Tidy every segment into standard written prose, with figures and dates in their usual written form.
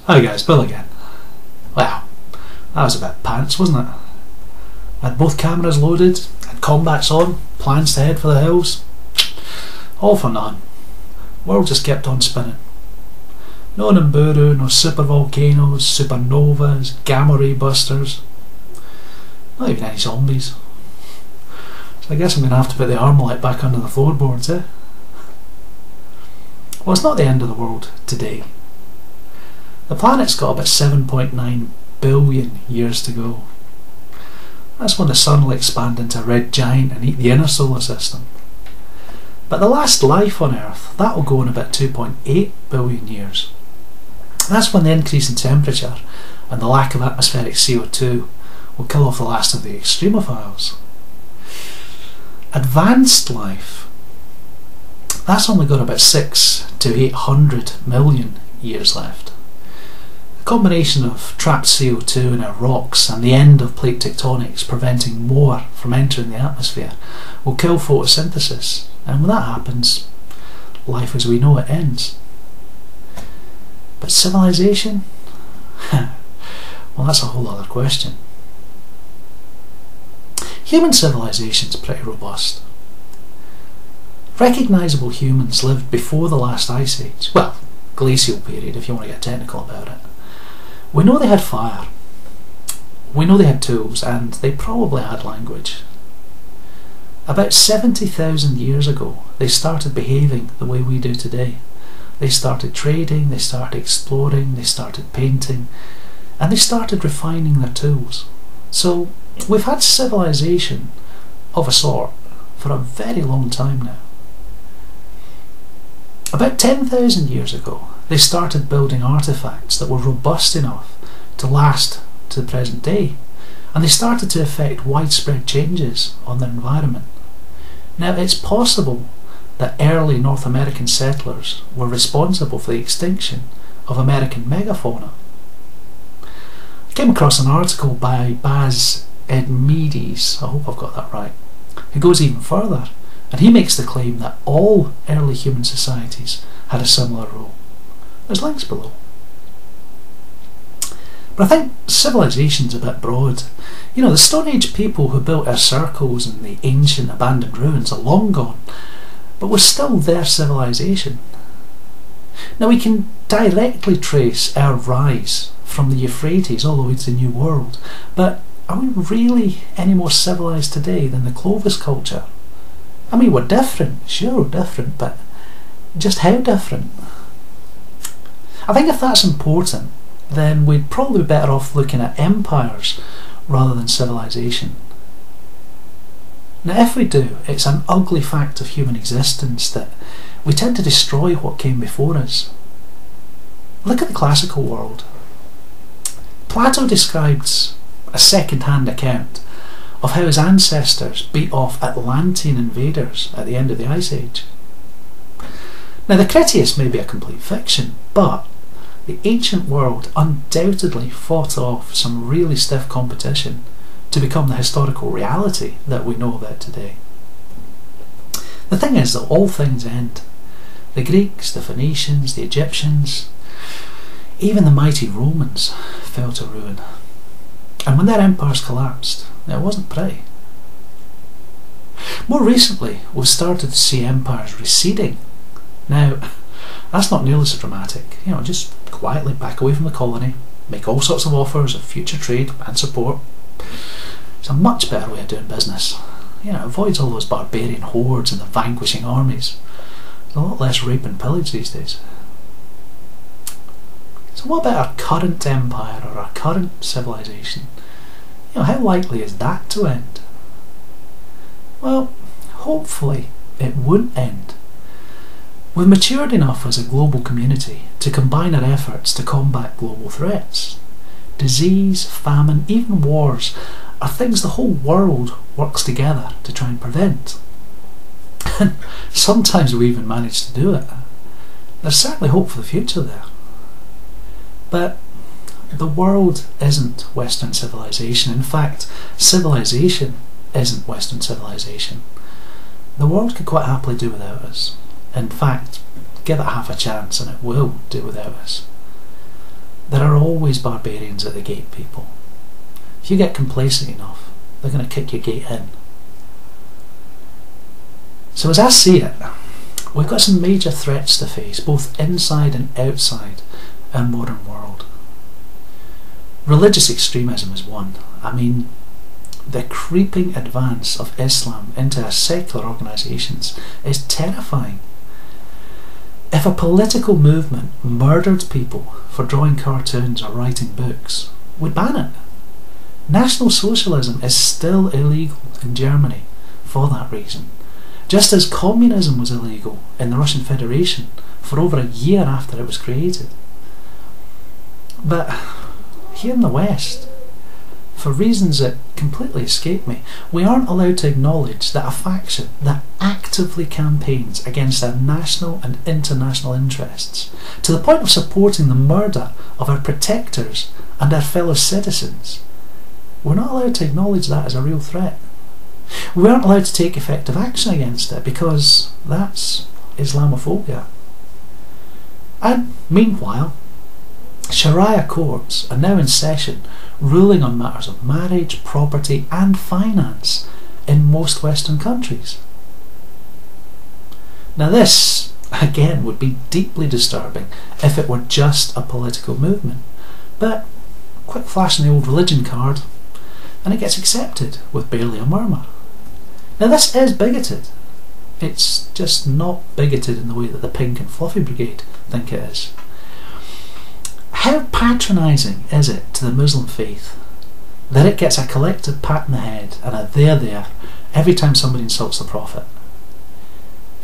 Hi guys, Bill again. Well, that was a bit pants, wasn't it? I had both cameras loaded, had combats on, plans to head for the hills. All for none. World just kept on spinning. No Nibiru, no super volcanoes, supernovas, gamma ray busters. Not even any zombies. So I guess I'm going to have to put the Armalite back under the floorboards, eh? Well, it's not the end of the world today. The planet's got about 7.9 billion years to go. That's when the sun will expand into a red giant and eat the inner solar system. But the last life on Earth, that will go in about 2.8 billion years. That's when the increase in temperature and the lack of atmospheric CO2 will kill off the last of the extremophiles. Advanced life, that's only got about 6 to 800 million years left. The combination of trapped CO2 in our rocks and the end of plate tectonics preventing more from entering the atmosphere will kill photosynthesis, and when that happens, life as we know it ends. But civilization? Well, that's a whole other question. Human civilization is pretty robust. Recognisable humans lived before the last ice age, well, glacial period if you want to get technical about it. We know they had fire, we know they had tools, and they probably had language. About 70,000 years ago they started behaving the way we do today. They started trading, they started exploring, they started painting, and they started refining their tools. So we've had civilization of a sort for a very long time now. About 10,000 years ago they started building artefacts that were robust enough to last to the present day, and they started to effect widespread changes on their environment. Now, it's possible that early North American settlers were responsible for the extinction of American megafauna. I came across an article by Baz Edmeades, I hope I've got that right, who goes even further, and he makes the claim that all early human societies had a similar role. There's links below. But I think civilization's a bit broad. You know, the Stone Age people who built our circles and the ancient abandoned ruins are long gone, but we're still their civilization. Now, we can directly trace our rise from the Euphrates all the way to the New World, but are we really any more civilized today than the Clovis culture? I mean, we're different, sure we're different, but just how different? I think if that's important, then we'd probably be better off looking at empires rather than civilization. Now, if we do, it's an ugly fact of human existence that we tend to destroy what came before us. Look at the classical world. Plato describes a second-hand account of how his ancestors beat off Atlantean invaders at the end of the Ice Age. Now, the Critias may be a complete fiction, but the ancient world undoubtedly fought off some really stiff competition to become the historical reality that we know about today. The thing is that all things end. The Greeks, the Phoenicians, the Egyptians, even the mighty Romans fell to ruin. And when their empires collapsed, it wasn't pretty. More recently, we've started to see empires receding. Now, that's not nearly so dramatic. You know, just quietly back away from the colony, make all sorts of offers of future trade and support. It's a much better way of doing business. You know, it avoids all those barbarian hordes and the vanquishing armies. There's a lot less rape and pillage these days. So what about our current empire or our current civilization? You know, how likely is that to end? Well, hopefully it won't end. We've matured enough as a global community to combine our efforts to combat global threats. Disease, famine, even wars are things the whole world works together to try and prevent. And sometimes we even manage to do it. There's certainly hope for the future there. But the world isn't Western civilization. In fact, civilization isn't Western civilization. The world could quite happily do without us. In fact, give it half a chance and it will do without us. There are always barbarians at the gate, people. If you get complacent enough, they're going to kick your gate in. So as I see it, we've got some major threats to face, both inside and outside our modern world. Religious extremism is one. I mean, the creeping advance of Islam into our secular organisations is terrifying. If a political movement murdered people for drawing cartoons or writing books, we'd ban it. National Socialism is still illegal in Germany for that reason, just as communism was illegal in the Russian Federation for over a year after it was created. But here in the West, for reasons that completely escape me, we aren't allowed to acknowledge that a faction that actively campaigns against our national and international interests, to the point of supporting the murder of our protectors and our fellow citizens, we're not allowed to acknowledge that as a real threat. We aren't allowed to take effective action against it because that's Islamophobia. And meanwhile, Sharia courts are now in session, ruling on matters of marriage, property and finance in most Western countries. Now this, again, would be deeply disturbing if it were just a political movement. But quick flash on the old religion card and it gets accepted with barely a murmur. Now this is bigoted. It's just not bigoted in the way that the Pink and Fluffy Brigade think it is. How patronising is it to the Muslim faith that it gets a collective pat in the head and a there every time somebody insults the Prophet?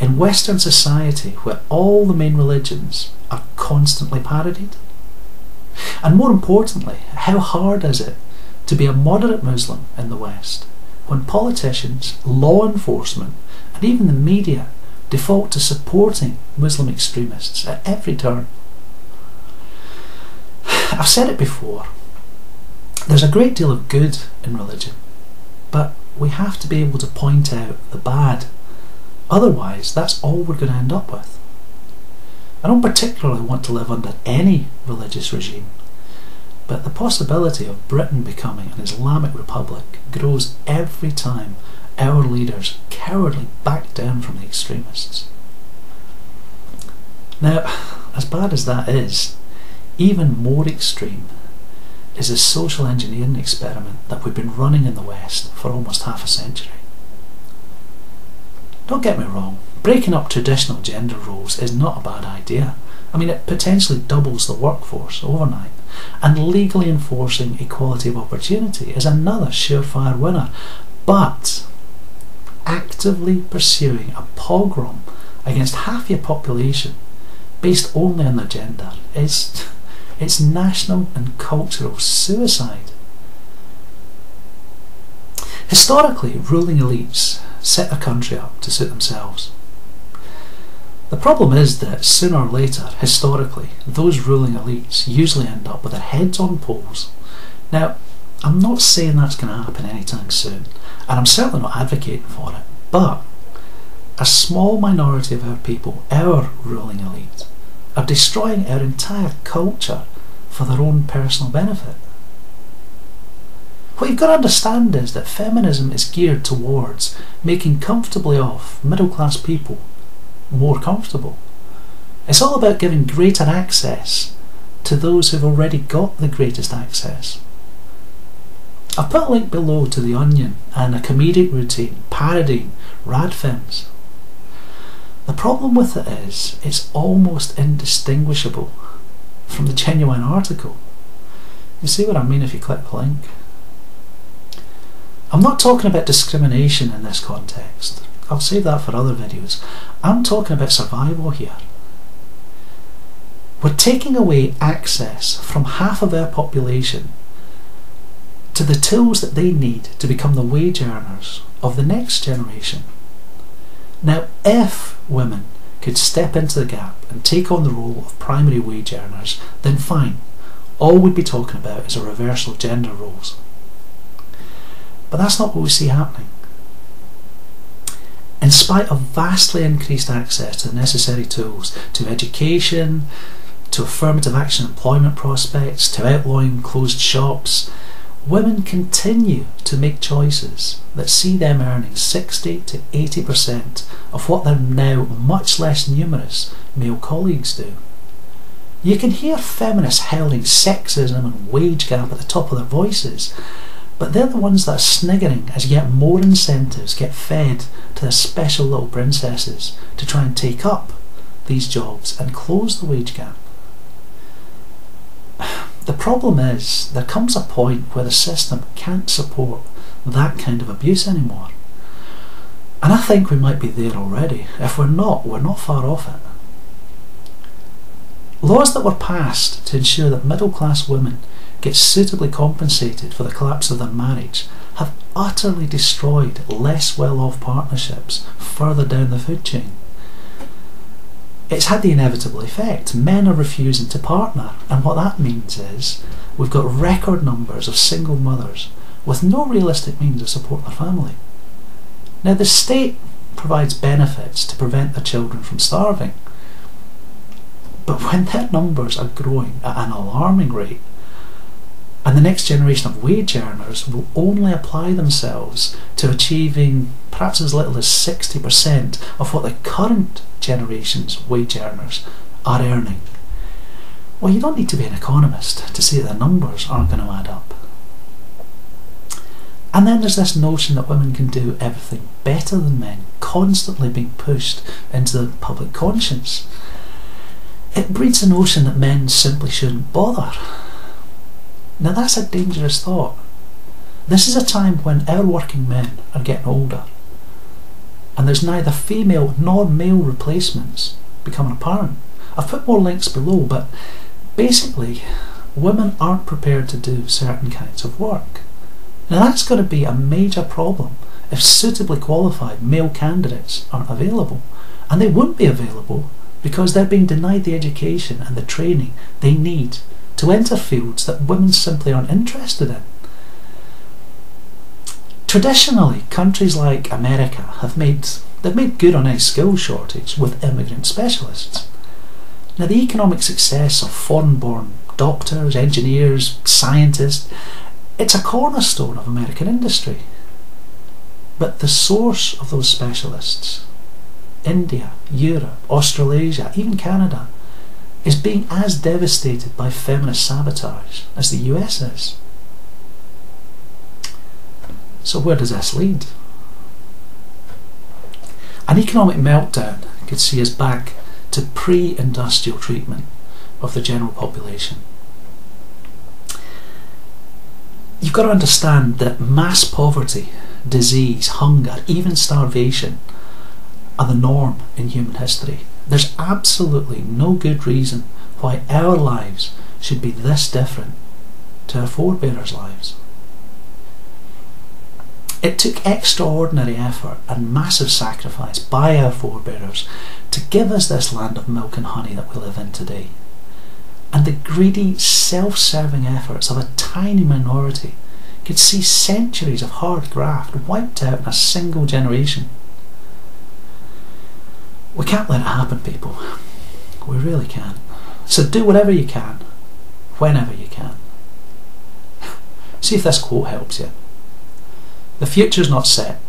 In Western society, where all the main religions are constantly parodied? And more importantly, how hard is it to be a moderate Muslim in the West when politicians, law enforcement and even the media default to supporting Muslim extremists at every turn? I've said it before, there's a great deal of good in religion, but we have to be able to point out the bad. Otherwise, that's all we're going to end up with. I don't particularly want to live under any religious regime, but the possibility of Britain becoming an Islamic republic grows every time our leaders cowardly back down from the extremists. Now, as bad as that is, even more extreme is a social engineering experiment that we've been running in the West for almost half a century. Don't get me wrong, breaking up traditional gender roles is not a bad idea. I mean, it potentially doubles the workforce overnight, and legally enforcing equality of opportunity is another surefire winner. But actively pursuing a pogrom against half your population based only on their gender it's national and cultural suicide. Historically, ruling elites set a country up to suit themselves. The problem is that sooner or later, historically, those ruling elites usually end up with their heads on poles. Now, I'm not saying that's going to happen anytime soon, and I'm certainly not advocating for it, but a small minority of our people, our ruling elite, are destroying our entire culture for their own personal benefit. What you've got to understand is that feminism is geared towards making comfortably off middle class people more comfortable. It's all about giving greater access to those who've already got the greatest access. I've put a link below to The Onion and a comedic routine parodying rad films. The problem with it is it's almost indistinguishable from the genuine article. You see what I mean if you click the link. I'm not talking about discrimination in this context. I'll save that for other videos. I'm talking about survival here. We're taking away access from half of our population to the tools that they need to become the wage earners of the next generation. Now, if women could step into the gap and take on the role of primary wage earners, then fine. All we'd be talking about is a reversal of gender roles. But that's not what we see happening. In spite of vastly increased access to the necessary tools, to education, to affirmative action employment prospects, to outlawing closed shops, women continue to make choices that see them earning 60 to 80% of what their now much less numerous male colleagues do. You can hear feminists howling sexism and wage gap at the top of their voices, but they're the ones that are sniggering as yet more incentives get fed to their special little princesses to try and take up these jobs and close the wage gap. The problem is, there comes a point where the system can't support that kind of abuse anymore. And I think we might be there already. If we're not far off it. Laws that were passed to ensure that middle-class women get suitably compensated for the collapse of their marriage have utterly destroyed less well-off partnerships further down the food chain. It's had the inevitable effect. Men are refusing to partner, and what that means is we've got record numbers of single mothers with no realistic means to support their family. Now, the state provides benefits to prevent their children from starving, but when their numbers are growing at an alarming rate, and the next generation of wage earners will only apply themselves to achieving perhaps as little as 60% of what the current generation's wage earners are earning. Well, you don't need to be an economist to see that the numbers aren't going to add up. And then there's this notion that women can do everything better than men, constantly being pushed into the public conscience. It breeds the notion that men simply shouldn't bother. Now that's a dangerous thought. This is a time when our working men are getting older, and there's neither female nor male replacements becoming apparent. I've put more links below, but basically women aren't prepared to do certain kinds of work. Now that's going to be a major problem if suitably qualified male candidates aren't available, and they won't be available because they're being denied the education and the training they need to enter fields that women simply aren't interested in. Traditionally, countries like America have made good on any skill shortage with immigrant specialists. Now, the economic success of foreign-born doctors, engineers, scientists, it's a cornerstone of American industry. But the source of those specialists, India, Europe, Australasia, even Canada, is being as devastated by feminist sabotage as the US is. So where does this lead? An economic meltdown could see us back to pre-industrial treatment of the general population. You've got to understand that mass poverty, disease, hunger, even starvation are the norm in human history. There's absolutely no good reason why our lives should be this different to our forebears' lives. It took extraordinary effort and massive sacrifice by our forebears to give us this land of milk and honey that we live in today. And the greedy, self-serving efforts of a tiny minority could see centuries of hard graft wiped out in a single generation. We can't let it happen, people. We really can't. So do whatever you can, whenever you can. See if this quote helps you. The future's not set.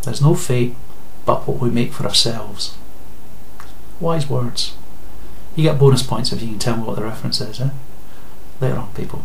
There's no fate but what we make for ourselves. Wise words. You get bonus points if you can tell me what the reference is, eh? Later on, people.